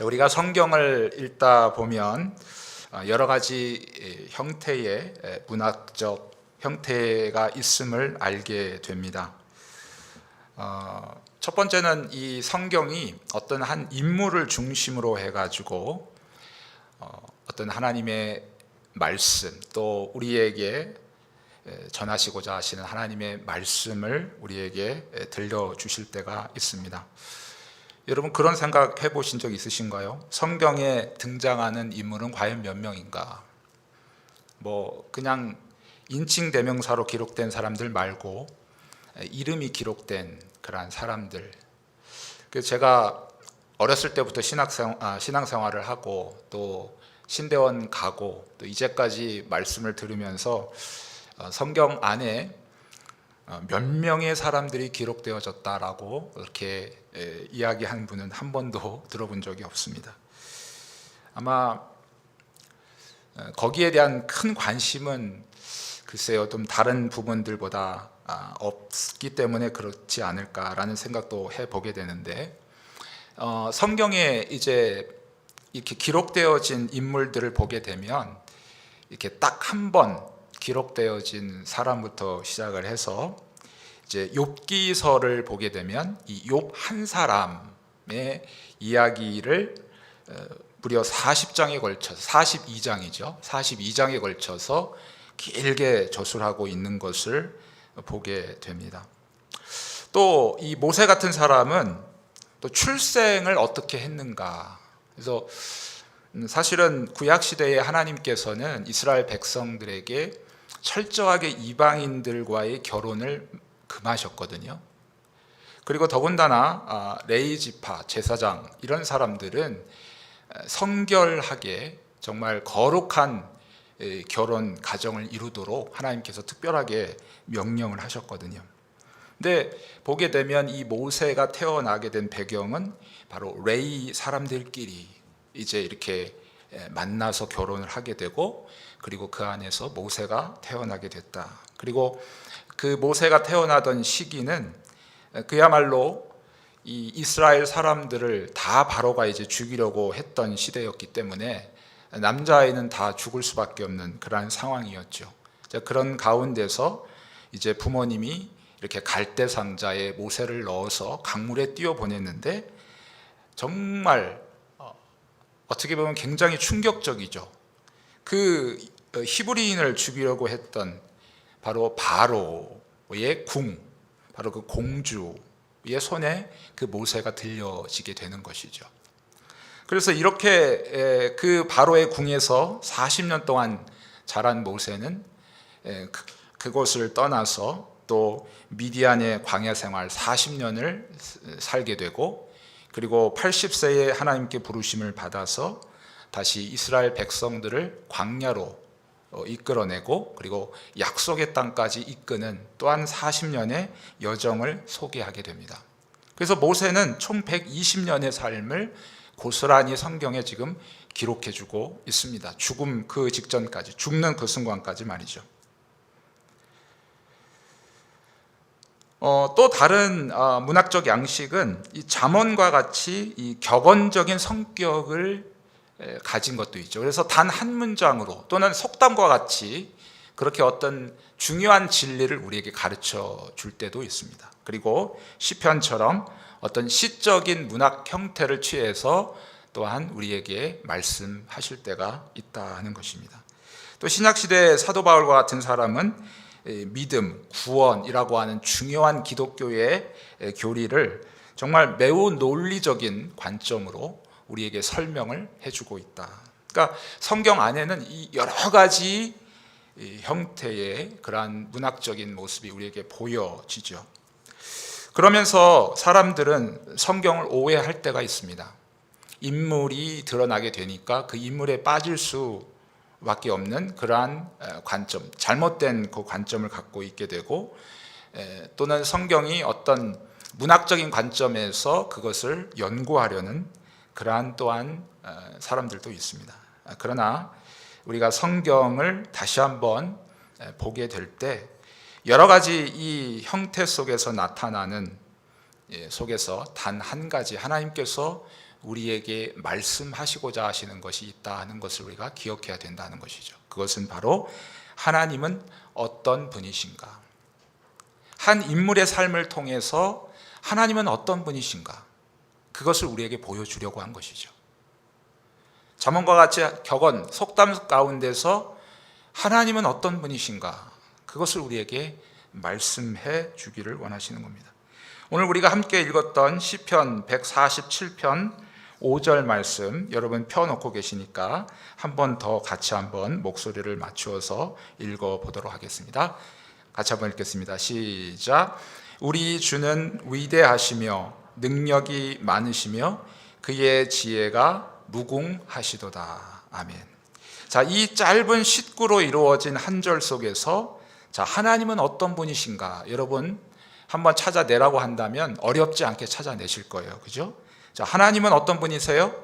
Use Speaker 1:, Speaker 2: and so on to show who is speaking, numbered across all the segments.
Speaker 1: 우리가 성경을 읽다 보면 여러 가지 형태의 문학적 형태가 있음을 알게 됩니다. 첫 번째는 이 성경이 어떤 한 인물을 중심으로 해가지고 어떤 하나님의 말씀, 또 우리에게 전하시고자 하시는 하나님의 말씀을 우리에게 들려주실 때가 있습니다. 여러분, 그런 생각 해보신 적 있으신가요? 성경에 등장하는 인물은 과연 몇 명인가? 그냥 인칭 대명사로 기록된 사람들 말고 이름이 기록된 그러한 사람들. 그래서 제가 어렸을 때부터 신앙생활을 하고 또 신대원 가고 또 이제까지 말씀을 들으면서 성경 안에 몇 명의 사람들이 기록되어졌다라고 이렇게 이야기한 분은 한 번도 들어본 적이 없습니다. 아마 거기에 대한 큰 관심은 글쎄요, 좀 다른 부분들보다 없기 때문에 그렇지 않을까라는 생각도 해보게 되는데, 성경에 이제 이렇게 기록되어진 인물들을 보게 되면 이렇게 딱 한 번 기록되어진 사람부터 시작을 해서 이제 욥기서를 보게 되면 이 욥 한 사람의 이야기를 무려 40장에 걸쳐서 42장이죠. 42장에 걸쳐서 길게 저술하고 있는 것을 보게 됩니다. 또 이 모세 같은 사람은 또 출생을 어떻게 했는가. 그래서 사실은 구약 시대에 하나님께서는 이스라엘 백성들에게 철저하게 이방인들과의 결혼을 금하셨거든요. 그리고 더군다나 레위 지파 제사장 이런 사람들은 성결하게 정말 거룩한 결혼 가정을 이루도록 하나님께서 특별하게 명령을 하셨거든요. 근데 보게 되면 이 모세가 태어나게 된 배경은 바로 레위 사람들끼리 이제 이렇게 만나서 결혼을 하게 되고, 그리고 그 안에서 모세가 태어나게 됐다. 그리고 그 모세가 태어나던 시기는 그야말로 이 이스라엘 사람들을 다 바로가 이제 죽이려고 했던 시대였기 때문에 남자아이는 다 죽을 수밖에 없는 그런 상황이었죠. 그런 가운데서 이제 부모님이 이렇게 갈대 상자에 모세를 넣어서 강물에 띄워 보냈는데, 정말 어떻게 보면 굉장히 충격적이죠. 그 히브리인을 죽이려고 했던 바로 바로의 바로 그 공주의 손에 그 모세가 들려지게 되는 것이죠. 그래서 이렇게 그 바로의 궁에서 40년 동안 자란 모세는 그곳을 떠나서 또 미디안의 광야 생활 40년을 살게 되고, 그리고 80세에 하나님께 부르심을 받아서 다시 이스라엘 백성들을 광야로 이끌어내고, 그리고 약속의 땅까지 이끄는 또한 40년의 여정을 소개하게 됩니다. 그래서 모세는 총 120년의 삶을 고스란히 성경에 지금 기록해주고 있습니다. 죽음 그 직전까지, 죽는 그 순간까지 말이죠. 또 다른 문학적 양식은 이 잠언과 같이 이 격언적인 성격을 가진 것도 있죠. 그래서 단 한 문장으로 또는 속담과 같이 그렇게 어떤 중요한 진리를 우리에게 가르쳐 줄 때도 있습니다. 그리고 시편처럼 어떤 시적인 문학 형태를 취해서 또한 우리에게 말씀하실 때가 있다는 것입니다. 또 신약시대 사도 바울과 같은 사람은 믿음, 구원이라고 하는 중요한 기독교의 교리를 정말 매우 논리적인 관점으로 우리에게 설명을 해주고 있다. 그러니까 성경 안에는 이 여러 가지 형태의 그러한 문학적인 모습이 우리에게 보여지죠. 그러면서 사람들은 성경을 오해할 때가 있습니다. 인물이 드러나게 되니까 그 인물에 빠질 수밖에 없는 그러한 관점, 잘못된 그 관점을 갖고 있게 되고, 또는 성경이 어떤 문학적인 관점에서 그것을 연구하려는 그러한 또한 사람들도 있습니다. 그러나 우리가 성경을 다시 한번 보게 될 때 여러 가지 이 형태 속에서 나타나는 속에서 단 한 가지 하나님께서 우리에게 말씀하시고자 하시는 것이 있다 하는 것을 우리가 기억해야 된다는 것이죠. 그것은 바로 하나님은 어떤 분이신가, 한 인물의 삶을 통해서 하나님은 어떤 분이신가, 그것을 우리에게 보여주려고 한 것이죠. 잠언과 같이 격언, 속담 가운데서 하나님은 어떤 분이신가, 그것을 우리에게 말씀해 주기를 원하시는 겁니다. 오늘 우리가 함께 읽었던 시편 147편 5절 말씀, 여러분 펴놓고 계시니까 한 번 더 같이 한번 목소리를 맞추어서 읽어보도록 하겠습니다. 같이 한번 읽겠습니다. 시작. 우리 주는 위대하시며 능력이 많으시며 그의 지혜가 무궁하시도다. 아멘. 자, 이 짧은 식구로 이루어진 한 절 속에서 자, 하나님은 어떤 분이신가, 여러분 한번 찾아내라고 한다면 어렵지 않게 찾아내실 거예요. 그죠? 자, 하나님은 어떤 분이세요?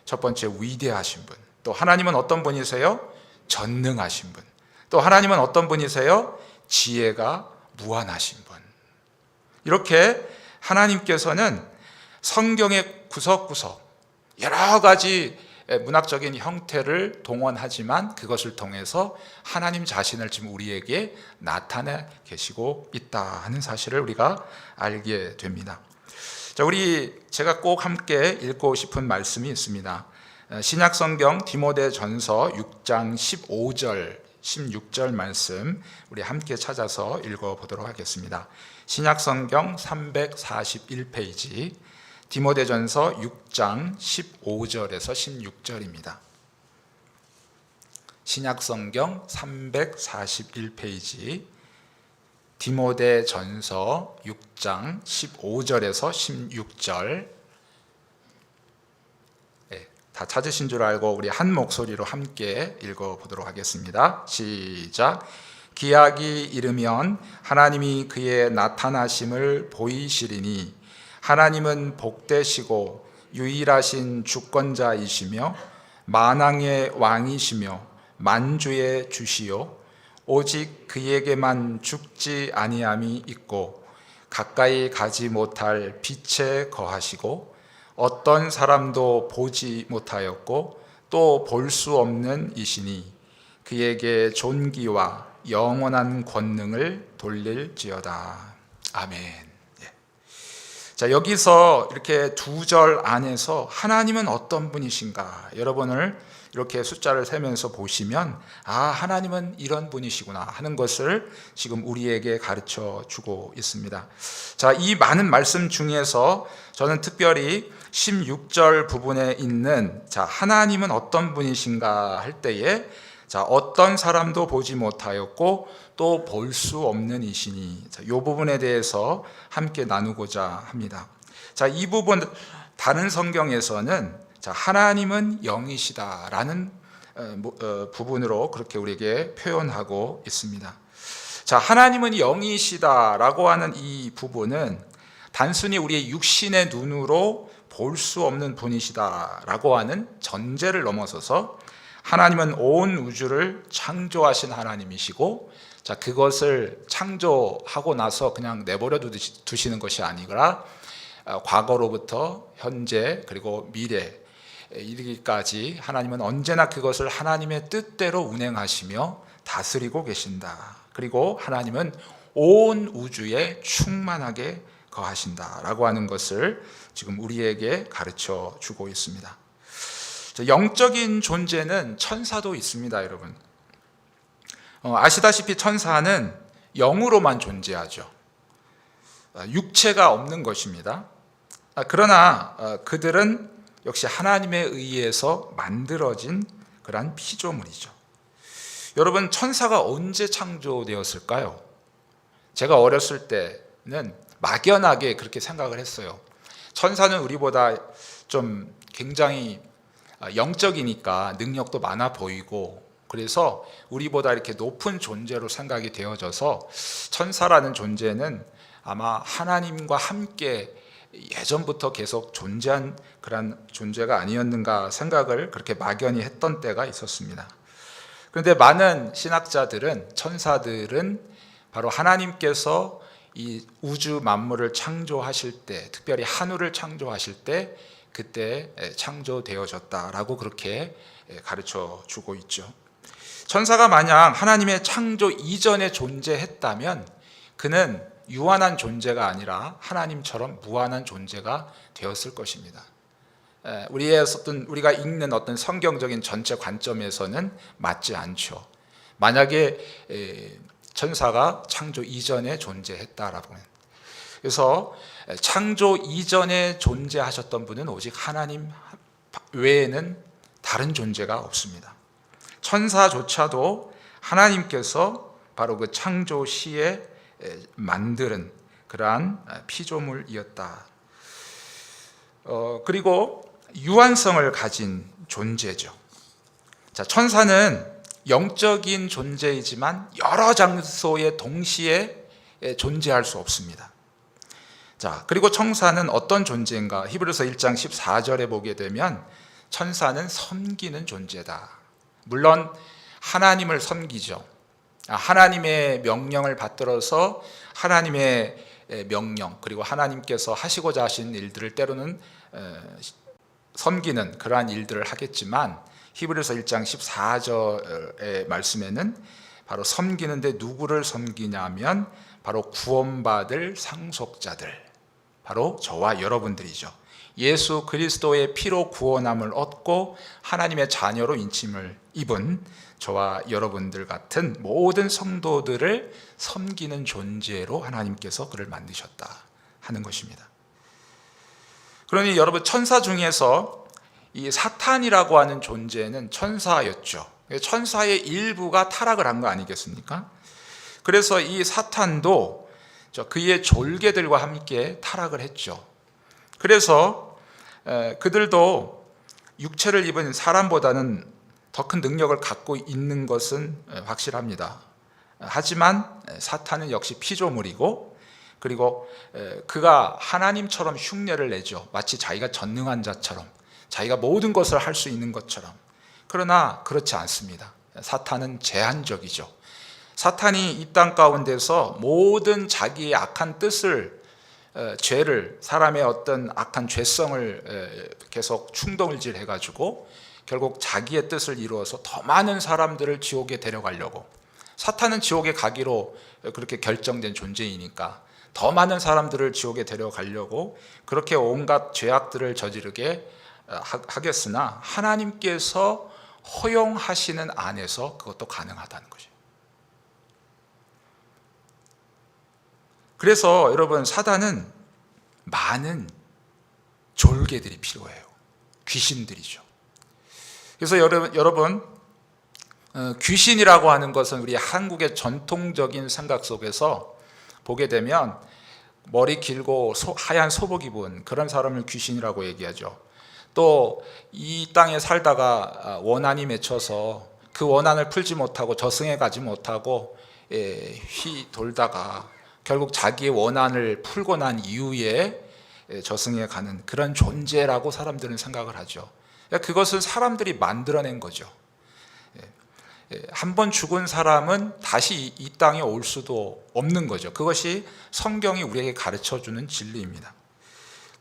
Speaker 1: 첫 번째, 위대하신 분. 또 하나님은 어떤 분이세요? 전능하신 분. 또 하나님은 어떤 분이세요? 지혜가 무한하신 분. 이렇게 하나님께서는 성경의 구석구석 여러 가지 문학적인 형태를 동원하지만 그것을 통해서 하나님 자신을 지금 우리에게 나타내 계시고 있다 하는 사실을 우리가 알게 됩니다. 자, 제가 꼭 함께 읽고 싶은 말씀이 있습니다. 신약성경 디모데전서 6장 15절 16절 말씀 우리 함께 찾아서 읽어보도록 하겠습니다. 신약성경 341페이지 디모데전서 6장 15절에서 16절입니다. 신약성경 341페이지 디모데전서 6장 15절에서 16절, 다 찾으신 줄 알고 우리 한 목소리로 함께 읽어보도록 하겠습니다. 시작. 기약이 이르면 하나님이 그의 나타나심을 보이시리니 하나님은 복되시고 유일하신 주권자이시며 만왕의 왕이시며 만주의 주시요 오직 그에게만 죽지 아니함이 있고 가까이 가지 못할 빛에 거하시고 어떤 사람도 보지 못하였고 또 볼 수 없는 이시니 그에게 존귀와 영원한 권능을 돌릴지어다. 아멘. 자, 여기서 이렇게 두 절 안에서 하나님은 어떤 분이신가, 여러분을 이렇게 숫자를 세면서 보시면 하나님은 이런 분이시구나 하는 것을 지금 우리에게 가르쳐 주고 있습니다. 자, 이 많은 말씀 중에서 저는 특별히 16절 부분에 있는 자, 하나님은 어떤 분이신가 할 때에 자, 어떤 사람도 보지 못하였고 또 볼 수 없는 이시니, 자, 이 부분에 대해서 함께 나누고자 합니다. 자, 이 부분 다른 성경에서는 자, 하나님은 영이시다라는 부분으로 그렇게 우리에게 표현하고 있습니다. 자, 하나님은 영이시다라고 하는 이 부분은 단순히 우리의 육신의 눈으로 볼 수 없는 분이시다라고 하는 전제를 넘어서서 하나님은 온 우주를 창조하신 하나님이시고, 자, 그것을 창조하고 나서 그냥 내버려 두시는 것이 아니라 과거로부터 현재 그리고 미래 이르기까지 하나님은 언제나 그것을 하나님의 뜻대로 운행하시며 다스리고 계신다. 그리고 하나님은 온 우주에 충만하게 거하신다라고 하는 것을 지금 우리에게 가르쳐 주고 있습니다. 영적인 존재는 천사도 있습니다, 여러분. 아시다시피 천사는 영으로만 존재하죠. 육체가 없는 것입니다. 그러나 그들은 역시 하나님에 의해서 만들어진 그러한 피조물이죠. 여러분, 천사가 언제 창조되었을까요? 제가 어렸을 때는 막연하게 그렇게 생각을 했어요. 천사는 우리보다 좀 굉장히 영적이니까 능력도 많아 보이고, 그래서 우리보다 이렇게 높은 존재로 생각이 되어져서 천사라는 존재는 아마 하나님과 함께 예전부터 계속 존재한 그런 존재가 아니었는가 생각을 그렇게 막연히 했던 때가 있었습니다. 그런데 많은 신학자들은 천사들은 바로 하나님께서 이 우주 만물을 창조하실 때, 특별히 하늘을 창조하실 때 그때 창조되어졌다라고 그렇게 가르쳐 주고 있죠. 천사가 만약 하나님의 창조 이전에 존재했다면 그는 유한한 존재가 아니라 하나님처럼 무한한 존재가 되었을 것입니다. 우리가 읽는 어떤 성경적인 전체 관점에서는 맞지 않죠. 만약에 천사가 창조 이전에 존재했다라고 하면, 그래서 창조 이전에 존재하셨던 분은 오직 하나님 외에는 다른 존재가 없습니다. 천사조차도 하나님께서 바로 그 창조 시에 만드는 그러한 피조물이었다. 그리고 유한성을 가진 존재죠. 자, 천사는 영적인 존재이지만 여러 장소에 동시에 존재할 수 없습니다. 자, 그리고 천사는 어떤 존재인가? 히브리서 1장 14절에 보게 되면 천사는 섬기는 존재다. 물론 하나님을 섬기죠. 하나님의 명령을 받들어서 하나님의 명령, 그리고 하나님께서 하시고자 하신 일들을 때로는 섬기는 그러한 일들을 하겠지만, 히브리서 1장 14절의 말씀에는 바로 섬기는데 누구를 섬기냐면 바로 구원받을 상속자들, 바로 저와 여러분들이죠. 예수 그리스도의 피로 구원함을 얻고 하나님의 자녀로 인침을 입은 저와 여러분들 같은 모든 성도들을 섬기는 존재로 하나님께서 그를 만드셨다 하는 것입니다. 그러니 여러분, 천사 중에서 이 사탄이라고 하는 존재는 천사였죠. 천사의 일부가 타락을 한 거 아니겠습니까? 그래서 이 사탄도 그의 졸개들과 함께 타락을 했죠. 그래서 그들도 육체를 입은 사람보다는 더 큰 능력을 갖고 있는 것은 확실합니다. 하지만 사탄은 역시 피조물이고, 그리고 그가 하나님처럼 흉내를 내죠. 마치 자기가 전능한 자처럼, 자기가 모든 것을 할 수 있는 것처럼. 그러나 그렇지 않습니다. 사탄은 제한적이죠. 사탄이 이 땅 가운데서 모든 자기의 악한 뜻을, 죄를, 사람의 어떤 악한 죄성을 계속 충동질 해가지고 결국 자기의 뜻을 이루어서 더 많은 사람들을 지옥에 데려가려고, 사탄은 지옥에 가기로 그렇게 결정된 존재이니까 더 많은 사람들을 지옥에 데려가려고 그렇게 온갖 죄악들을 저지르게 하겠으나 하나님께서 허용하시는 안에서 그것도 가능하다는 것이에요. 그래서 여러분, 사단은 많은 졸개들이 필요해요. 귀신들이죠. 그래서 여러분, 귀신이라고 하는 것은 우리 한국의 전통적인 생각 속에서 보게 되면 머리 길고 하얀 소복 입은 그런 사람을 귀신이라고 얘기하죠. 또 이 땅에 살다가 원한이 맺혀서 그 원한을 풀지 못하고 저승에 가지 못하고 휘 돌다가 결국 자기의 원한을 풀고 난 이후에 저승에 가는 그런 존재라고 사람들은 생각을 하죠. 그것은 사람들이 만들어낸 거죠. 한 번 죽은 사람은 다시 이 땅에 올 수도 없는 거죠. 그것이 성경이 우리에게 가르쳐주는 진리입니다.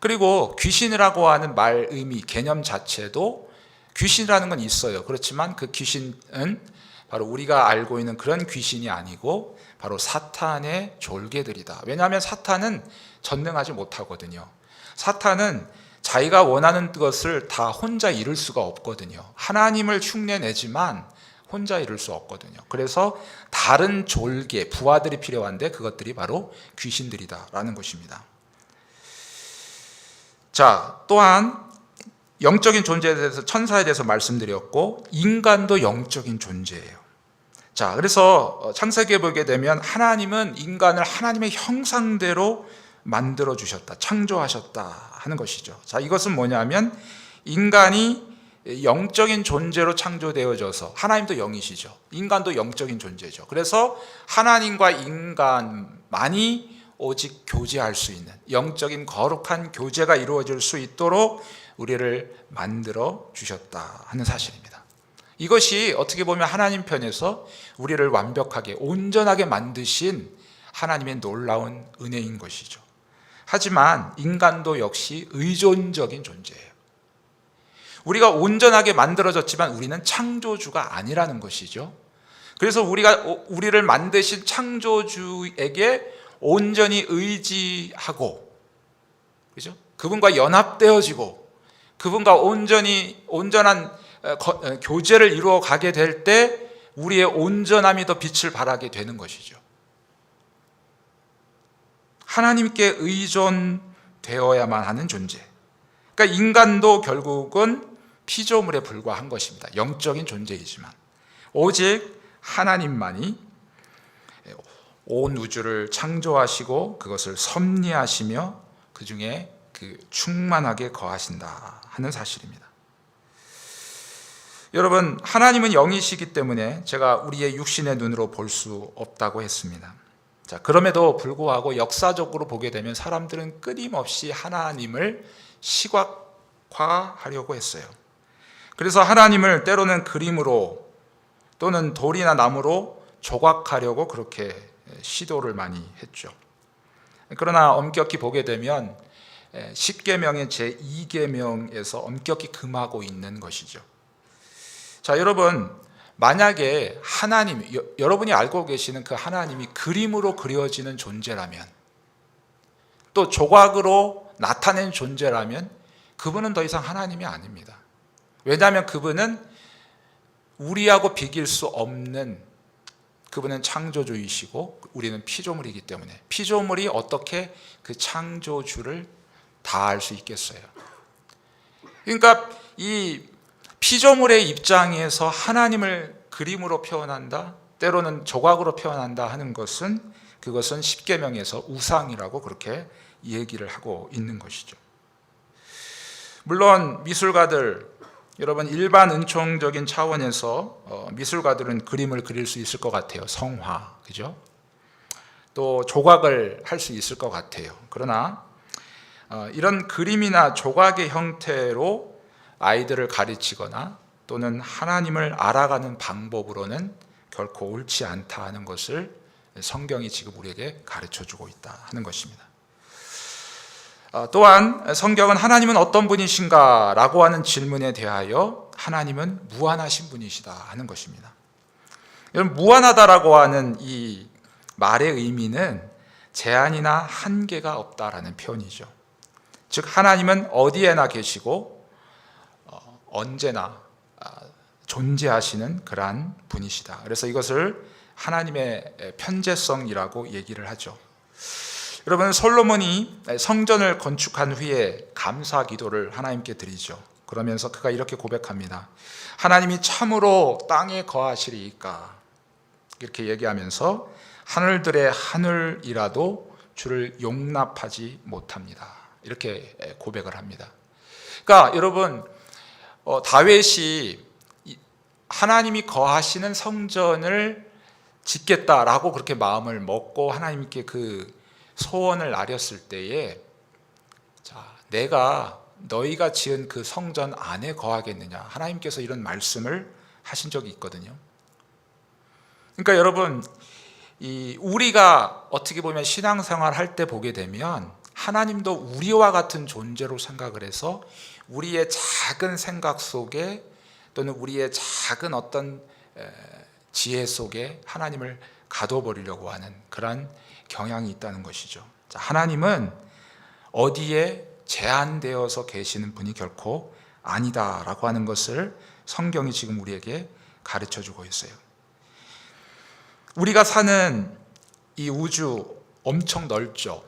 Speaker 1: 그리고 귀신이라고 하는 말 의미, 개념 자체도 귀신이라는 건 있어요. 그렇지만 그 귀신은 바로 우리가 알고 있는 그런 귀신이 아니고 바로 사탄의 졸개들이다. 왜냐하면 사탄은 전능하지 못하거든요. 사탄은 자기가 원하는 것을 다 혼자 이룰 수가 없거든요. 하나님을 흉내내지만 혼자 이룰 수 없거든요. 그래서 다른 졸개, 부하들이 필요한데 그것들이 바로 귀신들이다라는 것입니다. 자, 또한 영적인 존재에 대해서, 천사에 대해서 말씀드렸고, 인간도 영적인 존재예요. 자, 그래서 창세기에 보게 되면 하나님은 인간을 하나님의 형상대로 만들어 주셨다, 창조하셨다 하는 것이죠. 자, 이것은 뭐냐면 인간이 영적인 존재로 창조되어져서, 하나님도 영이시죠. 인간도 영적인 존재죠. 그래서 하나님과 인간만이 오직 교제할 수 있는 영적인 거룩한 교제가 이루어질 수 있도록 우리를 만들어 주셨다 하는 사실입니다. 이것이 어떻게 보면 하나님 편에서 우리를 완벽하게 온전하게 만드신 하나님의 놀라운 은혜인 것이죠. 하지만 인간도 역시 의존적인 존재예요. 우리가 온전하게 만들어졌지만 우리는 창조주가 아니라는 것이죠. 그래서 우리를 만드신 창조주에게 온전히 의지하고, 그죠? 그분과 연합되어지고 그분과 온전한 교제를 이루어 가게 될 때 우리의 온전함이 더 빛을 발하게 되는 것이죠. 하나님께 의존되어야만 하는 존재. 그러니까 인간도 결국은 피조물에 불과한 것입니다. 영적인 존재이지만 오직 하나님만이 온 우주를 창조하시고 그것을 섭리하시며 그 중에 충만하게 거하신다 하는 사실입니다. 여러분, 하나님은 영이시기 때문에 제가 우리의 육신의 눈으로 볼 수 없다고 했습니다. 자, 그럼에도 불구하고 역사적으로 보게 되면 사람들은 끊임없이 하나님을 시각화하려고 했어요. 그래서 하나님을 때로는 그림으로 또는 돌이나 나무로 조각하려고 그렇게 시도를 많이 했죠. 그러나 엄격히 보게 되면 10계명의 제2계명에서 엄격히 금하고 있는 것이죠. 자, 여러분, 만약에 여러분이 알고 계시는 그 하나님이 그림으로 그려지는 존재라면, 또 조각으로 나타낸 존재라면 그분은 더 이상 하나님이 아닙니다. 왜냐하면 그분은 우리하고 비길 수 없는, 그분은 창조주이시고 우리는 피조물이기 때문에 피조물이 어떻게 그 창조주를 다할 수 있겠어요? 그러니까 이 피조물의 입장에서 하나님을 그림으로 표현한다, 때로는 조각으로 표현한다 하는 것은 그것은 십계명에서 우상이라고 그렇게 얘기를 하고 있는 것이죠. 물론 미술가들, 여러분, 일반 은총적인 차원에서 미술가들은 그림을 그릴 수 있을 것 같아요. 성화, 그죠? 또 조각을 할 수 있을 것 같아요. 그러나 이런 그림이나 조각의 형태로 아이들을 가르치거나 또는 하나님을 알아가는 방법으로는 결코 옳지 않다 하는 것을 성경이 지금 우리에게 가르쳐주고 있다 하는 것입니다. 또한 성경은 하나님은 어떤 분이신가 라고 하는 질문에 대하여 하나님은 무한하신 분이시다 하는 것입니다. 여러분, 무한하다라고 하는 이 말의 의미는 제한이나 한계가 없다라는 표현이죠. 즉 하나님은 어디에나 계시고 언제나 존재하시는 그러한 분이시다. 그래서 이것을 하나님의 편재성이라고 얘기를 하죠. 여러분, 솔로몬이 성전을 건축한 후에 감사 기도를 하나님께 드리죠. 그러면서 그가 이렇게 고백합니다. 하나님이 참으로 땅에 거하시리이까? 이렇게 얘기하면서 하늘들의 하늘이라도 주를 용납하지 못합니다. 이렇게 고백을 합니다. 그러니까 여러분, 다윗이 하나님이 거하시는 성전을 짓겠다라고 그렇게 마음을 먹고 하나님께 그 소원을 아렸을 때에, 자, 내가 너희가 지은 그 성전 안에 거하겠느냐, 하나님께서 이런 말씀을 하신 적이 있거든요. 그러니까 여러분, 우리가 어떻게 보면 신앙생활 할 때 보게 되면 하나님도 우리와 같은 존재로 생각을 해서 우리의 작은 생각 속에 또는 우리의 작은 어떤 지혜 속에 하나님을 가둬버리려고 하는 그런 경향이 있다는 것이죠. 자, 하나님은 어디에 제한되어서 계시는 분이 결코 아니다라고 하는 것을 성경이 지금 우리에게 가르쳐주고 있어요. 우리가 사는 이 우주 엄청 넓죠.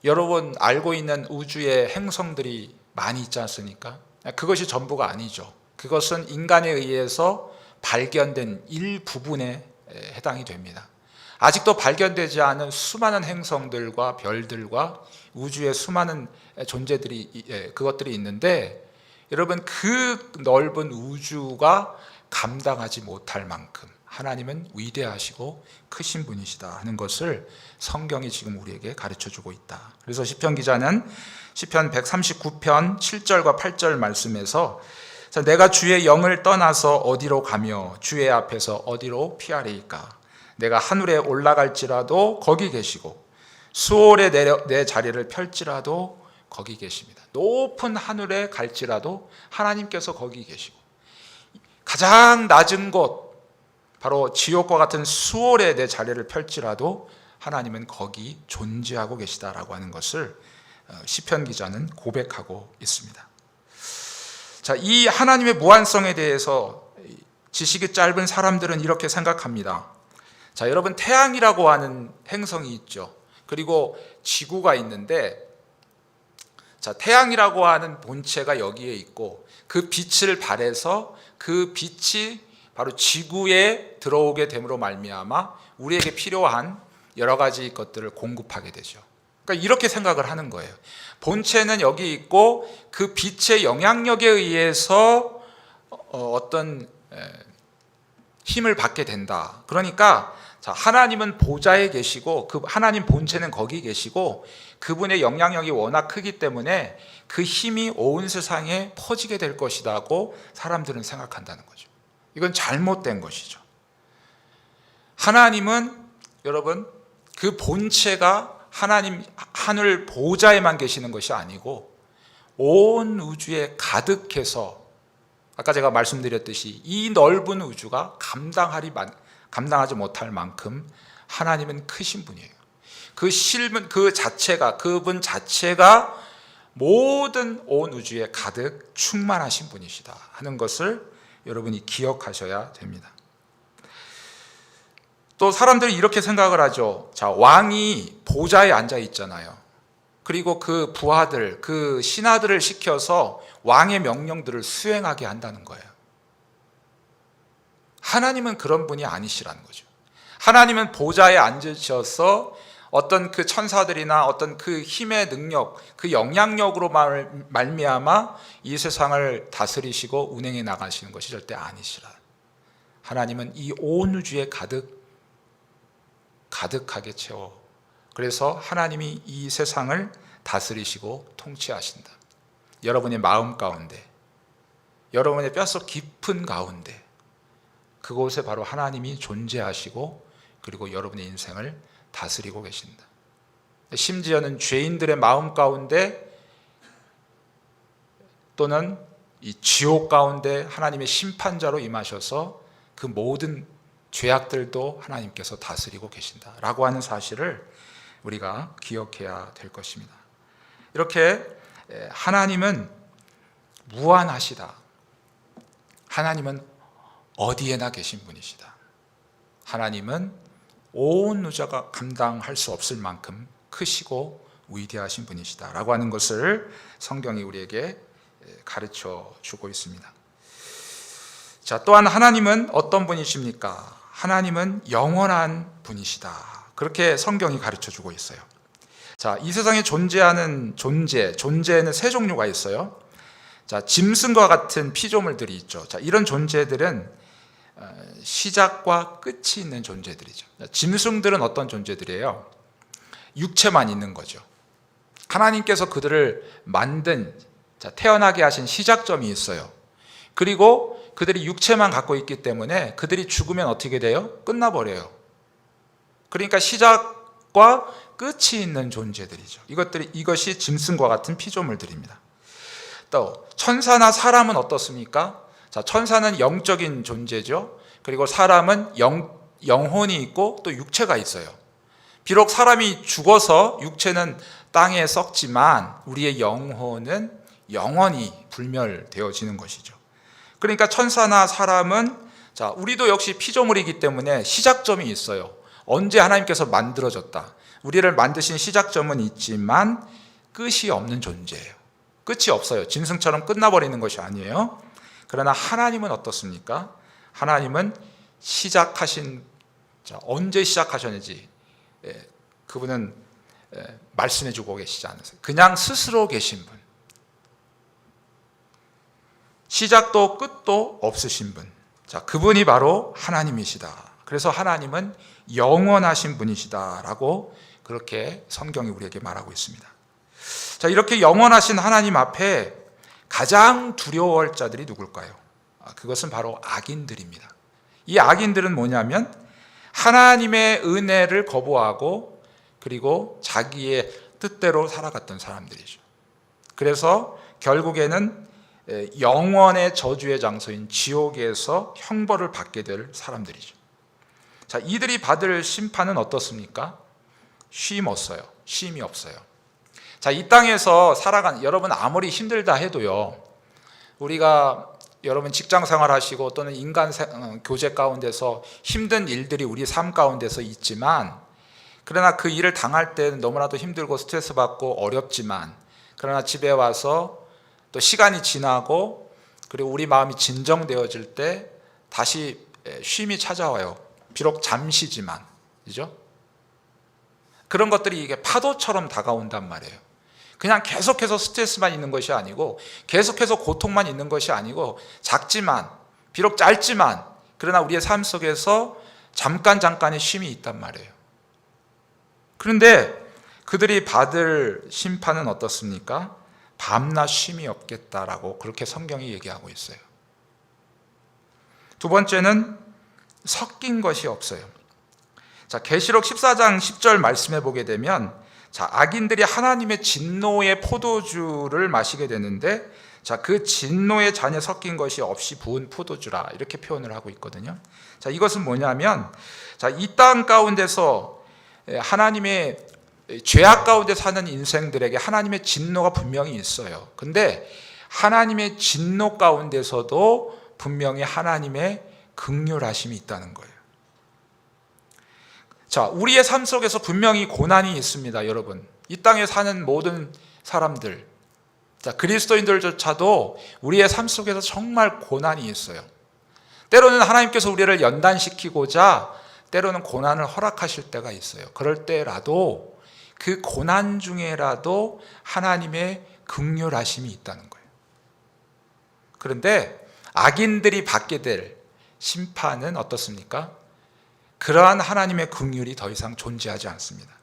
Speaker 1: 여러분 알고 있는 우주의 행성들이 많이 있지 않습니까? 그것이 전부가 아니죠. 그것은 인간에 의해서 발견된 일부분에 해당이 됩니다. 아직도 발견되지 않은 수많은 행성들과 별들과 우주의 수많은 존재들이, 그것들이 있는데, 여러분, 그 넓은 우주가 감당하지 못할 만큼 하나님은 위대하시고 크신 분이시다 하는 것을 성경이 지금 우리에게 가르쳐주고 있다. 그래서 시편 기자는 시편 139편 7절과 8절 말씀에서, 내가 주의 영을 떠나서 어디로 가며 주의 앞에서 어디로 피하리이까? 내가 하늘에 올라갈지라도 거기 계시고 수월에 내 자리를 펼지라도 거기 계십니다. 높은 하늘에 갈지라도 하나님께서 거기 계시고, 가장 낮은 곳, 바로 지옥과 같은 수월에 내 자리를 펼지라도 하나님은 거기 존재하고 계시다라고 하는 것을 시편 기자는 고백하고 있습니다. 자, 이 하나님의 무한성에 대해서 지식이 짧은 사람들은 이렇게 생각합니다. 자, 여러분, 태양이라고 하는 행성이 있죠. 그리고 지구가 있는데, 자, 태양이라고 하는 본체가 여기에 있고, 그 빛을 발해서 그 빛이 바로 지구에 들어오게 됨으로 말미암아 우리에게 필요한 여러 가지 것들을 공급하게 되죠. 그러니까 이렇게 생각을 하는 거예요. 본체는 여기 있고 그 빛의 영향력에 의해서 어떤 힘을 받게 된다. 그러니까 자, 하나님은 보좌에 계시고 그 하나님 본체는 거기 계시고 그분의 영향력이 워낙 크기 때문에 그 힘이 온 세상에 퍼지게 될 것이라고 사람들은 생각한다는 거죠. 이건 잘못된 것이죠. 하나님은 여러분, 그 본체가 하나님 하늘 보좌에만 계시는 것이 아니고 온 우주에 가득해서, 아까 제가 말씀드렸듯이 이 넓은 우주가 감당하지 못할 만큼 하나님은 크신 분이에요. 그 실문 그분 자체가 모든 온 우주에 가득 충만하신 분이시다 하는 것을 여러분이 기억하셔야 됩니다. 또 사람들이 이렇게 생각을 하죠. 자, 왕이 보좌에 앉아 있잖아요. 그리고 그 부하들, 그 신하들을 시켜서 왕의 명령들을 수행하게 한다는 거예요. 하나님은 그런 분이 아니시라는 거죠. 하나님은 보좌에 앉으셔서 어떤 그 천사들이나 어떤 그 힘의 능력, 그 영향력으로 말미암아 이 세상을 다스리시고 운행해 나가시는 것이 절대 아니시라. 하나님은 이 온 우주에 가득하게 채워, 그래서 하나님이 이 세상을 다스리시고 통치하신다. 여러분의 마음 가운데, 여러분의 뼛속 깊은 가운데 그곳에 바로 하나님이 존재하시고 그리고 여러분의 인생을 다스리고 계신다. 심지어는 죄인들의 마음 가운데 또는 이 지옥 가운데 하나님의 심판자로 임하셔서 그 모든 죄악들도 하나님께서 다스리고 계신다라고 하는 사실을 우리가 기억해야 될 것입니다. 이렇게 하나님은 무한하시다. 하나님은 어디에나 계신 분이시다. 하나님은 온 우주가 감당할 수 없을 만큼 크시고 위대하신 분이시다라고 하는 것을 성경이 우리에게 가르쳐 주고 있습니다. 자, 또한 하나님은 어떤 분이십니까? 하나님은 영원한 분이시다. 그렇게 성경이 가르쳐 주고 있어요. 자, 이 세상에 존재하는 존재에는 세 종류가 있어요. 자, 짐승과 같은 피조물들이 있죠. 자, 이런 존재들은 시작과 끝이 있는 존재들이죠. 짐승들은 어떤 존재들이에요? 육체만 있는 거죠. 하나님께서 그들을 태어나게 하신 시작점이 있어요. 그리고 그들이 육체만 갖고 있기 때문에 그들이 죽으면 어떻게 돼요? 끝나버려요. 그러니까 시작과 끝이 있는 존재들이죠. 이것이 짐승과 같은 피조물들입니다. 또 천사나 사람은 어떻습니까? 자, 천사는 영적인 존재죠. 그리고 사람은 영혼이 있고 또 육체가 있어요. 비록 사람이 죽어서 육체는 땅에 썩지만 우리의 영혼은 영원히 불멸되어지는 것이죠. 그러니까 천사나 사람은, 자, 우리도 역시 피조물이기 때문에 시작점이 있어요. 언제 하나님께서 만들어졌다. 우리를 만드신 시작점은 있지만 끝이 없는 존재예요. 끝이 없어요. 짐승처럼 끝나버리는 것이 아니에요. 그러나 하나님은 어떻습니까? 하나님은 언제 시작하셨는지 그분은 말씀해주고 계시지 않으세요. 그냥 스스로 계신 분, 시작도 끝도 없으신 분, 자, 그분이 바로 하나님이시다. 그래서 하나님은 영원하신 분이시다라고 그렇게 성경이 우리에게 말하고 있습니다. 자, 이렇게 영원하신 하나님 앞에 가장 두려워할 자들이 누굴까요? 그것은 바로 악인들입니다. 이 악인들은 뭐냐면 하나님의 은혜를 거부하고 그리고 자기의 뜻대로 살아갔던 사람들이죠. 그래서 결국에는 영원의 저주의 장소인 지옥에서 형벌을 받게 될 사람들이죠. 자, 이들이 받을 심판은 어떻습니까? 쉼 없어요. 쉼이 없어요. 자, 이 땅에서 여러분 아무리 힘들다 해도요, 우리가 여러분 직장 생활하시고 또는 인간 교제 가운데서 힘든 일들이 우리 삶 가운데서 있지만, 그러나 그 일을 당할 때는 너무나도 힘들고 스트레스 받고 어렵지만, 그러나 집에 와서 또 시간이 지나고 그리고 우리 마음이 진정되어질 때 다시 쉼이 찾아와요. 비록 잠시지만, 그죠? 그런 것들이 이게 파도처럼 다가온단 말이에요. 그냥 계속해서 스트레스만 있는 것이 아니고, 계속해서 고통만 있는 것이 아니고, 작지만, 비록 짧지만, 그러나 우리의 삶 속에서 잠깐의 쉼이 있단 말이에요. 그런데 그들이 받을 심판은 어떻습니까? 밤낮 쉼이 없겠다라고 그렇게 성경이 얘기하고 있어요. 두 번째는 섞인 것이 없어요. 자, 계시록 14장 10절 말씀해 보게 되면, 자, 악인들이 하나님의 진노의 포도주를 마시게 되는데, 자, 그 진노의 잔에 섞인 것이 없이 부은 포도주라, 이렇게 표현을 하고 있거든요. 자, 이것은 뭐냐면, 자, 이 땅 가운데서 하나님의 죄악 가운데 사는 인생들에게 하나님의 진노가 분명히 있어요. 근데 하나님의 진노 가운데서도 분명히 하나님의 긍휼하심이 있다는 거예요. 자, 우리의 삶 속에서 분명히 고난이 있습니다, 여러분. 이 땅에 사는 모든 사람들, 자, 그리스도인들조차도 우리의 삶 속에서 정말 고난이 있어요. 때로는 하나님께서 우리를 연단시키고자 때로는 고난을 허락하실 때가 있어요. 그럴 때라도 그 고난 중에라도 하나님의 긍휼하심이 있다는 거예요. 그런데 악인들이 받게 될 심판은 어떻습니까? 그러한 하나님의 긍휼이 더 이상 존재하지 않습니다.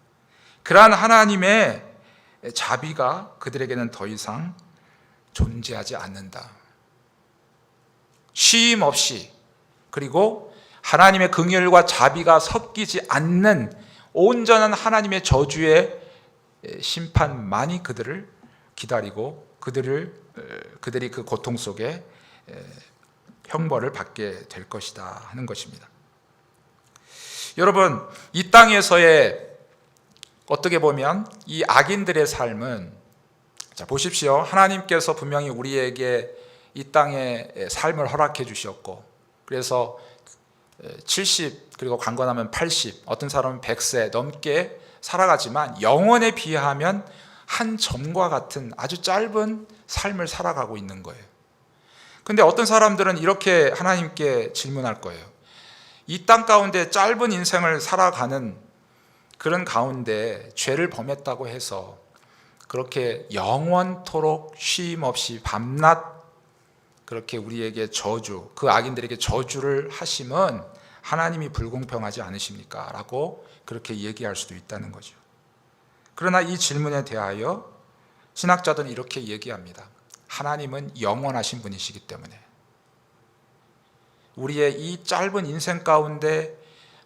Speaker 1: 그러한 하나님의 자비가 그들에게는 더 이상 존재하지 않는다. 쉼 없이, 그리고 하나님의 긍휼과 자비가 섞이지 않는 온전한 하나님의 저주의 심판만이 그들을 기다리고 그들이 그 고통 속에 형벌을 받게 될 것이다 하는 것입니다. 여러분, 이 땅에서의 어떻게 보면 이 악인들의 삶은, 자, 보십시오. 하나님께서 분명히 우리에게 이 땅의 삶을 허락해 주셨고, 그래서 70 그리고 강건하면 80, 어떤 사람은 100세 넘게 살아가지만 영원에 비하면 한 점과 같은 아주 짧은 삶을 살아가고 있는 거예요. 근데 어떤 사람들은 이렇게 하나님께 질문할 거예요. 이 땅 가운데 짧은 인생을 살아가는 그런 가운데 죄를 범했다고 해서 그렇게 영원토록 쉼 없이 밤낮 그렇게 우리에게 저주, 그 악인들에게 저주를 하심은 하나님이 불공평하지 않으십니까? 라고 그렇게 얘기할 수도 있다는 거죠. 그러나 이 질문에 대하여 신학자들은 이렇게 얘기합니다. 하나님은 영원하신 분이시기 때문에 우리의 이 짧은 인생 가운데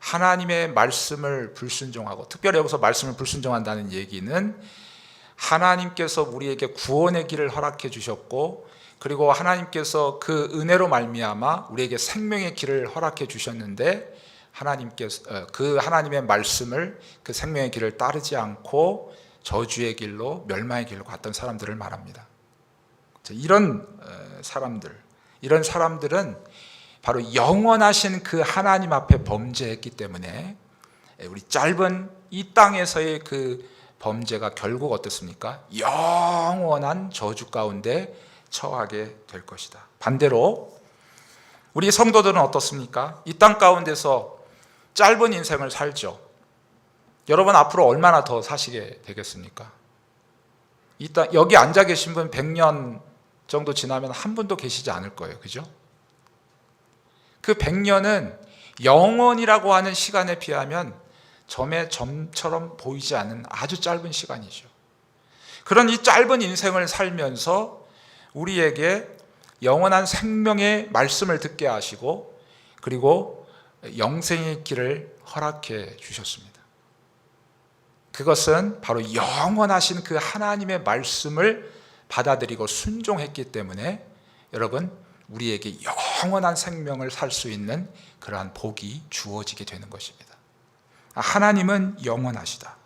Speaker 1: 하나님의 말씀을 불순종하고, 특별히 여기서 말씀을 불순종한다는 얘기는 하나님께서 우리에게 구원의 길을 허락해 주셨고, 그리고 하나님께서 그 은혜로 말미암아 우리에게 생명의 길을 허락해 주셨는데, 하나님께서 그 하나님의 말씀을, 그 생명의 길을 따르지 않고 저주의 길로, 멸망의 길로 갔던 사람들을 말합니다. 이런 사람들은 바로 영원하신 그 하나님 앞에 범죄했기 때문에 우리 짧은 이 땅에서의 그 범죄가 결국 어떻습니까? 영원한 저주 가운데 처하게 될 것이다. 반대로 우리 성도들은 어떻습니까? 이 땅 가운데서 짧은 인생을 살죠. 여러분 앞으로 얼마나 더 사시게 되겠습니까? 여기 앉아 계신 분 100년 정도 지나면 한 분도 계시지 않을 거예요. 그죠? 그 100년은 영원이라고 하는 시간에 비하면 점의 점처럼 보이지 않는 아주 짧은 시간이죠. 그런 이 짧은 인생을 살면서 우리에게 영원한 생명의 말씀을 듣게 하시고, 그리고 영생의 길을 허락해 주셨습니다. 그것은 바로 영원하신 그 하나님의 말씀을 받아들이고 순종했기 때문에 여러분 우리에게 영원한 생명을 살 수 있는 그러한 복이 주어지게 되는 것입니다. 하나님은 영원하시다.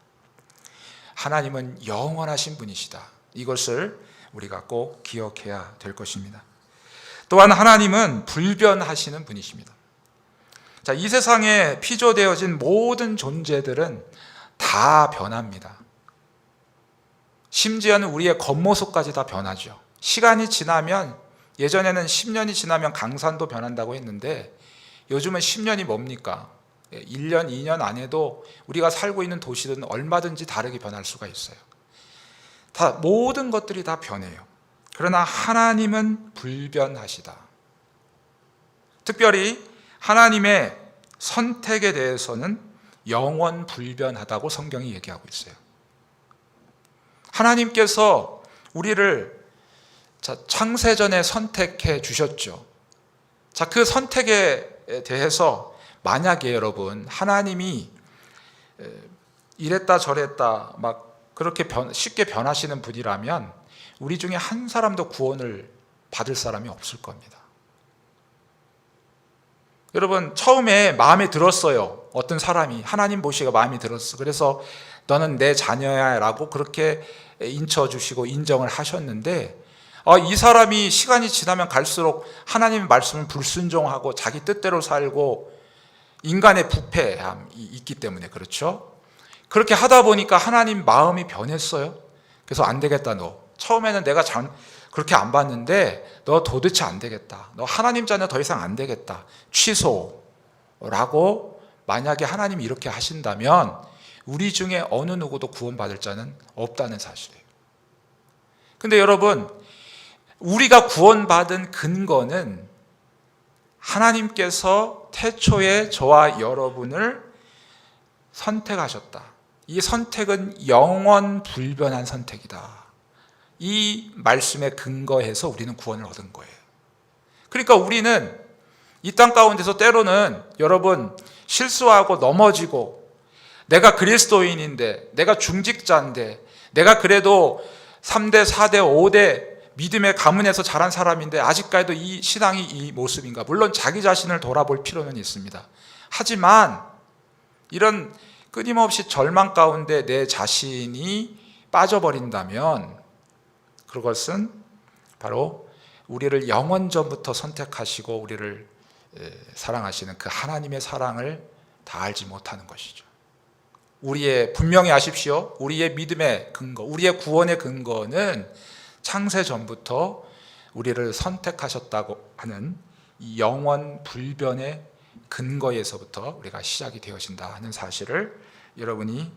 Speaker 1: 하나님은 영원하신 분이시다. 이것을 우리가 꼭 기억해야 될 것입니다. 또한 하나님은 불변하시는 분이십니다. 자, 이 세상에 피조되어진 모든 존재들은 다 변합니다. 심지어는 우리의 겉모습까지 다 변하죠. 시간이 지나면, 예전에는 10년이 지나면 강산도 변한다고 했는데 요즘은 10년이 뭡니까? 1년, 2년 안에도 우리가 살고 있는 도시는 얼마든지 다르게 변할 수가 있어요. 다 모든 것들이 다 변해요. 그러나 하나님은 불변하시다. 특별히 하나님의 선택에 대해서는 영원 불변하다고 성경이 얘기하고 있어요. 하나님께서 우리를 창세전에 선택해 주셨죠. 자, 그 선택에 대해서 만약에 여러분 하나님이 이랬다 저랬다 막 그렇게 쉽게 변하시는 분이라면 우리 중에 한 사람도 구원을 받을 사람이 없을 겁니다. 여러분 처음에 마음에 들었어요. 어떤 사람이 하나님 보시기가 마음에 들었어. 그래서 너는 내 자녀야 라고 그렇게 인쳐주시고 인정을 하셨는데 이 사람이 시간이 지나면 갈수록 하나님의 말씀을 불순종하고 자기 뜻대로 살고 인간의 부패함이 있기 때문에 그렇죠. 그렇게 하다 보니까 하나님 마음이 변했어요. 그래서 안 되겠다 너. 처음에는 내가 그렇게 안 봤는데 너 도대체 안 되겠다. 너 하나님 자녀 더 이상 안 되겠다. 취소라고 만약에 하나님이 이렇게 하신다면 우리 중에 어느 누구도 구원받을 자는 없다는 사실이에요. 근데 여러분 우리가 구원받은 근거는 하나님께서 태초에 저와 여러분을 선택하셨다. 이 선택은 영원 불변한 선택이다. 이 말씀에 근거해서 우리는 구원을 얻은 거예요. 그러니까 우리는 이 땅 가운데서 때로는 여러분 실수하고 넘어지고 내가 그리스도인인데 내가 중직자인데 내가 그래도 3대, 4대, 5대 믿음의 가문에서 자란 사람인데 아직까지도 이 신앙이 이 모습인가? 물론 자기 자신을 돌아볼 필요는 있습니다. 하지만 이런 끊임없이 절망 가운데 내 자신이 빠져버린다면 그것은 바로 우리를 영원전부터 선택하시고 우리를 사랑하시는 그 하나님의 사랑을 다 알지 못하는 것이죠. 분명히 아십시오. 우리의 믿음의 근거, 우리의 구원의 근거는 창세 전부터 우리를 선택하셨다고 하는 이 영원 불변의 근거에서부터 우리가 시작이 되어진다 하는 사실을 여러분이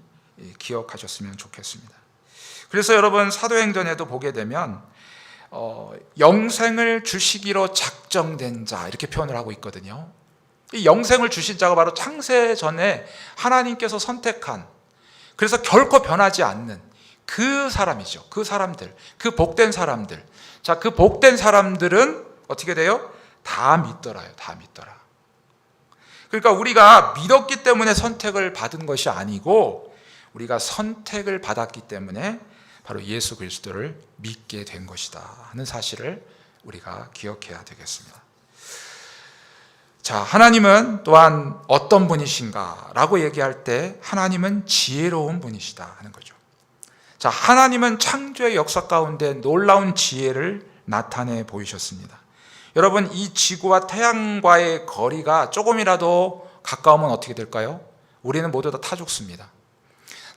Speaker 1: 기억하셨으면 좋겠습니다. 그래서 여러분 사도행전에도 보게 되면 영생을 주시기로 작정된 자 이렇게 표현을 하고 있거든요. 이 영생을 주신 자가 바로 창세 전에 하나님께서 선택한, 그래서 결코 변하지 않는 그 사람이죠. 그 사람들, 그 복된 사람들. 자, 그 복된 사람들은 어떻게 돼요? 다 믿더라요. 다 믿더라. 그러니까 우리가 믿었기 때문에 선택을 받은 것이 아니고 우리가 선택을 받았기 때문에 바로 예수 그리스도를 믿게 된 것이다 하는 사실을 우리가 기억해야 되겠습니다. 자, 하나님은 또한 어떤 분이신가 라고 얘기할 때 하나님은 지혜로운 분이시다 하는 거죠. 자, 하나님은 창조의 역사 가운데 놀라운 지혜를 나타내 보이셨습니다. 여러분, 이 지구와 태양과의 거리가 조금이라도 가까우면 어떻게 될까요? 우리는 모두 다 죽습니다.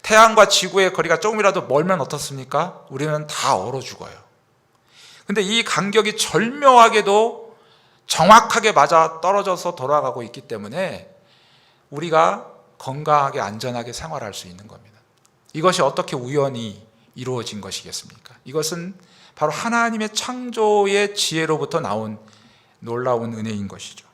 Speaker 1: 태양과 지구의 거리가 조금이라도 멀면 어떻습니까? 우리는 다 얼어 죽어요. 근데 이 간격이 절묘하게도 정확하게 맞아 떨어져서 돌아가고 있기 때문에 우리가 건강하게 안전하게 생활할 수 있는 겁니다. 이것이 어떻게 우연히 이루어진 것이겠습니까? 이것은 바로 하나님의 창조의 지혜로부터 나온 놀라운 은혜인 것이죠.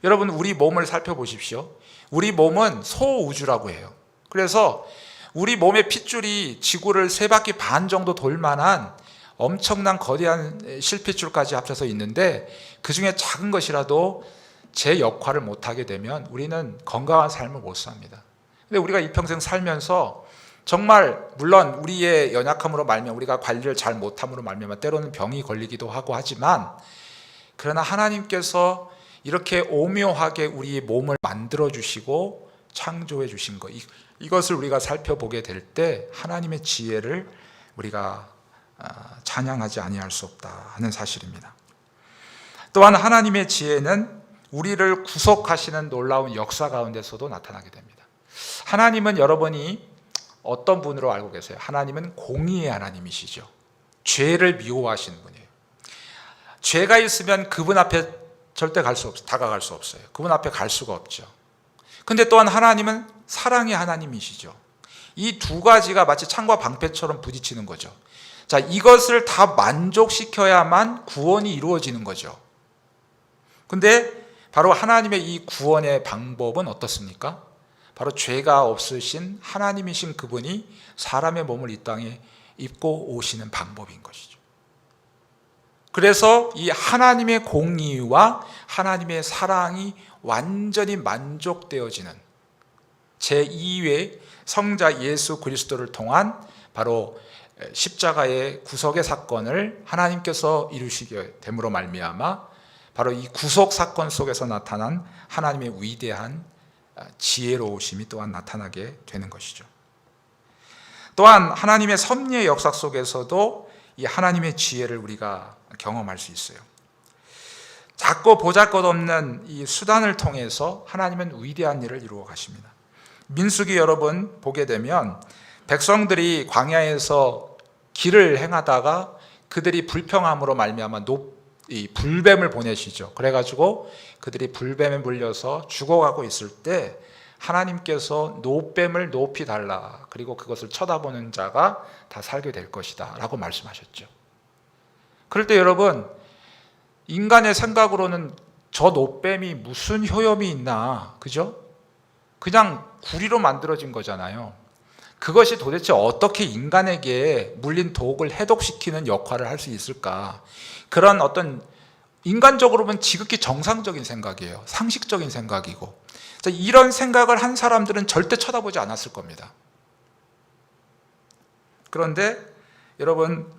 Speaker 1: 여러분, 우리 몸을 살펴보십시오. 우리 몸은 소우주라고 해요. 그래서 우리 몸의 핏줄이 지구를 3바퀴 반 정도 돌 만한 엄청난 거대한 실핏줄까지 합쳐서 있는데 그 중에 작은 것이라도 제 역할을 못하게 되면 우리는 건강한 삶을 못 삽니다. 근데 우리가 이 평생 살면서 정말 물론 우리의 연약함으로 말미암아 우리가 관리를 잘 못함으로 말미암아 때로는 병이 걸리기도 하고 하지만, 그러나 하나님께서 이렇게 오묘하게 우리의 몸을 만들어 주시고 창조해 주신 것, 이것을 우리가 살펴보게 될 때 하나님의 지혜를 우리가 찬양하지 아니할 수 없다 하는 사실입니다. 또한 하나님의 지혜는 우리를 구속하시는 놀라운 역사 가운데서도 나타나게 됩니다. 하나님은 여러분이 어떤 분으로 알고 계세요? 하나님은 공의의 하나님이시죠. 죄를 미워하시는 분이에요. 죄가 있으면 그분 앞에 절대 다가갈 수 없어요. 그분 앞에 갈 수가 없죠. 근데 또한 하나님은 사랑의 하나님이시죠. 이 두 가지가 마치 창과 방패처럼 부딪히는 거죠. 자, 이것을 다 만족시켜야만 구원이 이루어지는 거죠. 근데 바로 하나님의 이 구원의 방법은 어떻습니까? 바로 죄가 없으신 하나님이신 그분이 사람의 몸을 이 땅에 입고 오시는 방법인 것이죠. 그래서 이 하나님의 공의와 하나님의 사랑이 완전히 만족되어지는 제2의 성자 예수 그리스도를 통한 바로 십자가의 구속의 사건을 하나님께서 이루시게 됨으로 말미암아 바로 이 구속 사건 속에서 나타난 하나님의 위대한 지혜로우심이 또한 나타나게 되는 것이죠. 또한 하나님의 섭리의 역사 속에서도 이 하나님의 지혜를 우리가 경험할 수 있어요. 작고 보잘것없는 이 수단을 통해서 하나님은 위대한 일을 이루어 가십니다. 민수기 여러분 보게 되면 백성들이 광야에서 길을 행하다가 그들이 불평함으로 말미암아 이 불뱀을 보내시죠. 그래가지고 그들이 불뱀에 물려서 죽어가고 있을 때 하나님께서 노뱀을 높이 달라, 그리고 그것을 쳐다보는 자가 다 살게 될 것이다 라고 말씀하셨죠. 그럴 때 여러분, 인간의 생각으로는 저 노뱀이 무슨 효염이 있나, 그죠? 그냥 구리로 만들어진 거잖아요. 그것이 도대체 어떻게 인간에게 물린 독을 해독시키는 역할을 할 수 있을까? 그런 어떤 인간적으로 보면 지극히 정상적인 생각이에요. 상식적인 생각이고, 이런 생각을 한 사람들은 절대 쳐다보지 않았을 겁니다. 그런데 여러분,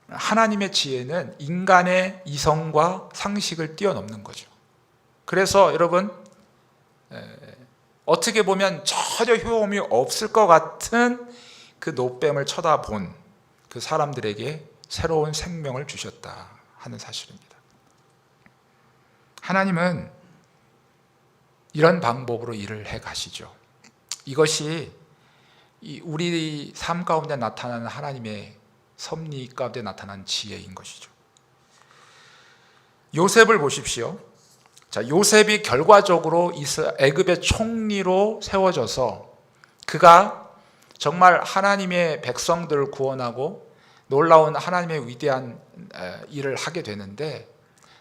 Speaker 1: 하나님의 지혜는 인간의 이성과 상식을 뛰어넘는 거죠. 그래서 여러분, 어떻게 보면 전혀 효험이 없을 것 같은 그 노뱀을 쳐다본 그 사람들에게 새로운 생명을 주셨다 하는 사실입니다. 하나님은 이런 방법으로 일을 해 가시죠. 이것이 우리 삶 가운데 나타나는 하나님의 섭리 가운데 나타난 지혜인 것이죠. 요셉을 보십시오. 자, 요셉이 결과적으로 애굽의 총리로 세워져서 그가 정말 하나님의 백성들을 구원하고 놀라운 하나님의 위대한 일을 하게 되는데,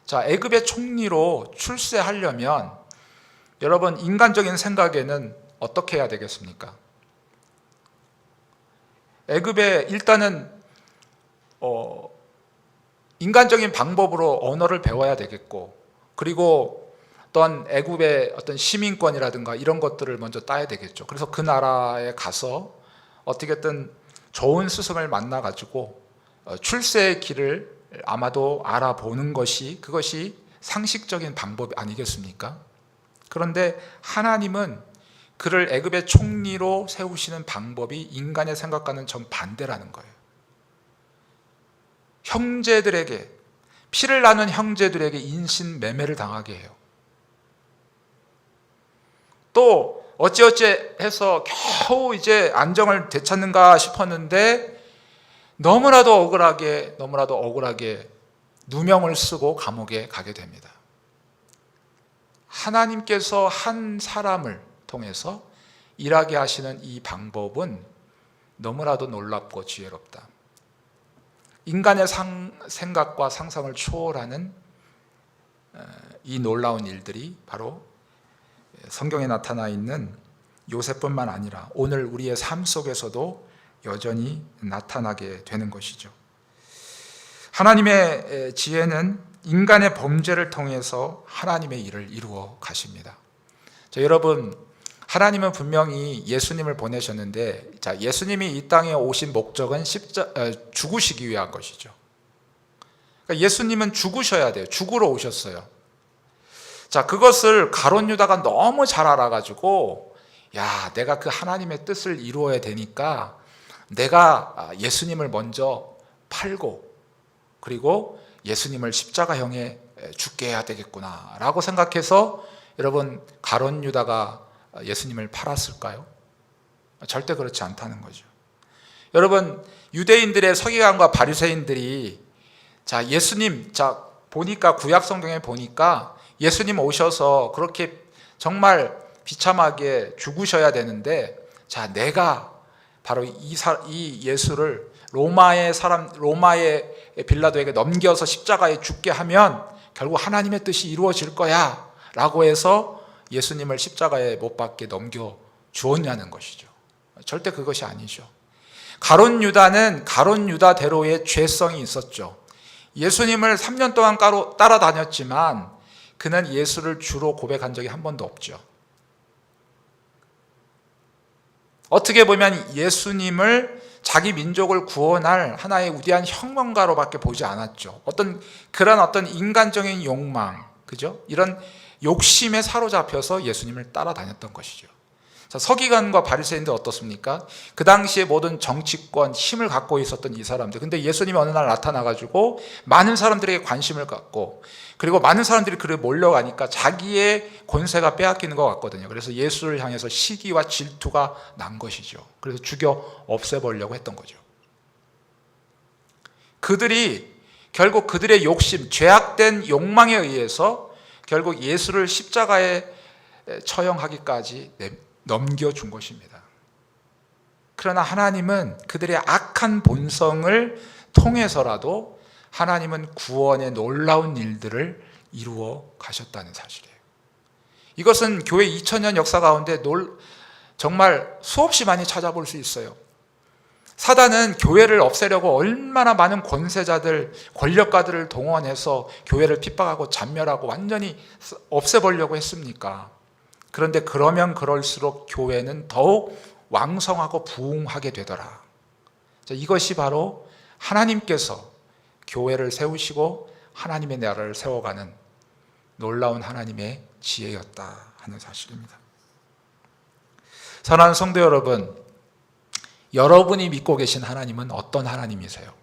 Speaker 1: 자, 애굽의 총리로 출세하려면 여러분, 인간적인 생각에는 어떻게 해야 되겠습니까? 애굽에 일단은 인간적인 방법으로 언어를 배워야 되겠고, 그리고 어떤 애굽의 어떤 시민권이라든가 이런 것들을 먼저 따야 되겠죠. 그래서 그 나라에 가서 어떻게든 좋은 스승을 만나 가지고 출세의 길을 아마도 알아보는 것이, 그것이 상식적인 방법 아니겠습니까? 그런데 하나님은 그를 애굽의 총리로 세우시는 방법이 인간의 생각과는 정반대라는 거예요. 형제들에게, 피를 나눈 형제들에게 인신매매를 당하게 해요. 또 어찌어찌 해서 겨우 이제 안정을 되찾는가 싶었는데 너무나도 억울하게 누명을 쓰고 감옥에 가게 됩니다. 하나님께서 한 사람을 통해서 일하게 하시는 이 방법은 너무나도 놀랍고 지혜롭다. 인간의 생각과 상상을 초월하는 이 놀라운 일들이 바로 성경에 나타나 있는 요셉뿐만 아니라 오늘 우리의 삶 속에서도 여전히 나타나게 되는 것이죠. 하나님의 지혜는 인간의 범죄를 통해서 하나님의 일을 이루어 가십니다. 자, 여러분, 하나님은 분명히 예수님을 보내셨는데, 자, 예수님이 이 땅에 오신 목적은 죽으시기 위한 것이죠. 그러니까 예수님은 죽으셔야 돼요. 죽으러 오셨어요. 자, 그것을 가룟 유다가 너무 잘 알아가지고, 야, 내가 그 하나님의 뜻을 이루어야 되니까 내가 예수님을 먼저 팔고, 그리고 예수님을 십자가형에 죽게 해야 되겠구나 라고 생각해서, 여러분, 가룟 유다가 예수님을 팔았을까요? 절대 그렇지 않다는 거죠. 여러분, 유대인들의 서기관과 바리새인들이, 자, 예수님, 자, 보니까 구약 성경에 보니까 예수님 오셔서 그렇게 정말 비참하게 죽으셔야 되는데, 자, 내가 바로 이 예수를 로마의 빌라도에게 넘겨서 십자가에 죽게 하면 결국 하나님의 뜻이 이루어질 거야 라고 해서 예수님을 십자가에 못 박게 넘겨 주었냐는 것이죠. 절대 그것이 아니죠. 가룟 유다는 가룟 유다대로의 죄성이 있었죠. 예수님을 3년 동안 따라다녔지만 그는 예수를 주로 고백한 적이 한 번도 없죠. 어떻게 보면 예수님을 자기 민족을 구원할 하나의 위대한 혁명가로밖에 보지 않았죠. 그런 인간적인 욕망, 그죠? 이런 욕심에 사로잡혀서 예수님을 따라다녔던 것이죠. 자, 서기관과 바리새인들 어떻습니까? 그 당시에 모든 정치권, 힘을 갖고 있었던 이 사람들. 근데 예수님이 어느 날 나타나가지고 많은 사람들에게 관심을 갖고, 그리고 많은 사람들이 그를 몰려가니까 자기의 권세가 빼앗기는 것 같거든요. 그래서 예수를 향해서 시기와 질투가 난 것이죠. 그래서 죽여 없애버리려고 했던 거죠. 결국 그들의 욕심, 죄악된 욕망에 의해서 결국 예수를 십자가에 처형하기까지 넘겨준 것입니다. 그러나 하나님은 그들의 악한 본성을 통해서라도 하나님은 구원의 놀라운 일들을 이루어 가셨다는 사실이에요. 이것은 교회 2000년 역사 가운데 정말 수없이 많이 찾아볼 수 있어요. 사단은 교회를 없애려고 얼마나 많은 권세자들, 권력가들을 동원해서 교회를 핍박하고 잔멸하고 완전히 없애버리려고 했습니까? 그런데 그러면 그럴수록 교회는 더욱 왕성하고 부흥하게 되더라. 이것이 바로 하나님께서 교회를 세우시고 하나님의 나라를 세워가는 놀라운 하나님의 지혜였다 하는 사실입니다. 사랑하는 성도 여러분, 여러분이 믿고 계신 하나님은 어떤 하나님이세요?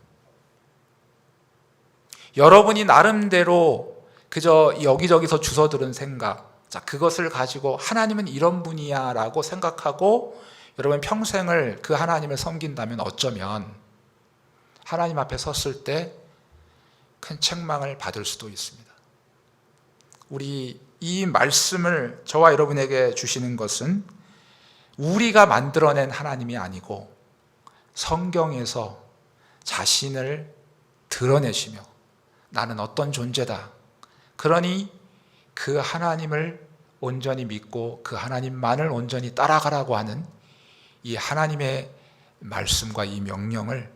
Speaker 1: 여러분이 나름대로 그저 여기저기서 주워 들은 생각, 자, 그것을 가지고 하나님은 이런 분이야 라고 생각하고 여러분 평생을 그 하나님을 섬긴다면 어쩌면 하나님 앞에 섰을 때 큰 책망을 받을 수도 있습니다. 우리 이 말씀을 저와 여러분에게 주시는 것은 우리가 만들어낸 하나님이 아니고 성경에서 자신을 드러내시며 나는 어떤 존재다. 그러니 그 하나님을 온전히 믿고 그 하나님만을 온전히 따라가라고 하는 이 하나님의 말씀과 이 명령을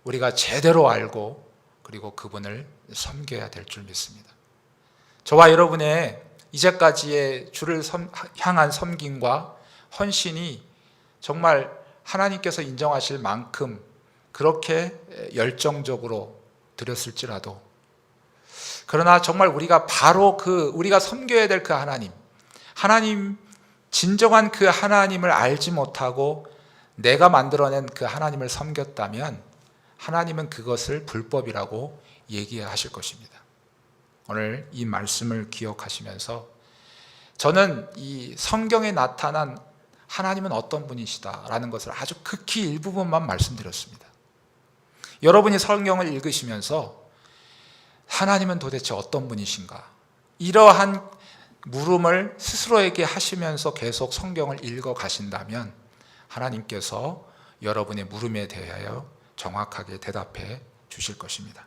Speaker 1: 우리가 제대로 알고 그리고 그분을 섬겨야 될 줄 믿습니다. 저와 여러분의 이제까지의 주를 향한 섬김과 헌신이 정말 하나님께서 인정하실 만큼 그렇게 열정적으로 드렸을지라도, 그러나 정말 우리가 바로 우리가 섬겨야 될 그 하나님, 진정한 그 하나님을 알지 못하고 내가 만들어낸 그 하나님을 섬겼다면 하나님은 그것을 불법이라고 얘기하실 것입니다. 오늘 이 말씀을 기억하시면서 저는 이 성경에 나타난 하나님은 어떤 분이시다라는 것을 아주 극히 일부분만 말씀드렸습니다. 여러분이 성경을 읽으시면서 하나님은 도대체 어떤 분이신가? 이러한 물음을 스스로에게 하시면서 계속 성경을 읽어 가신다면 하나님께서 여러분의 물음에 대하여 정확하게 대답해 주실 것입니다.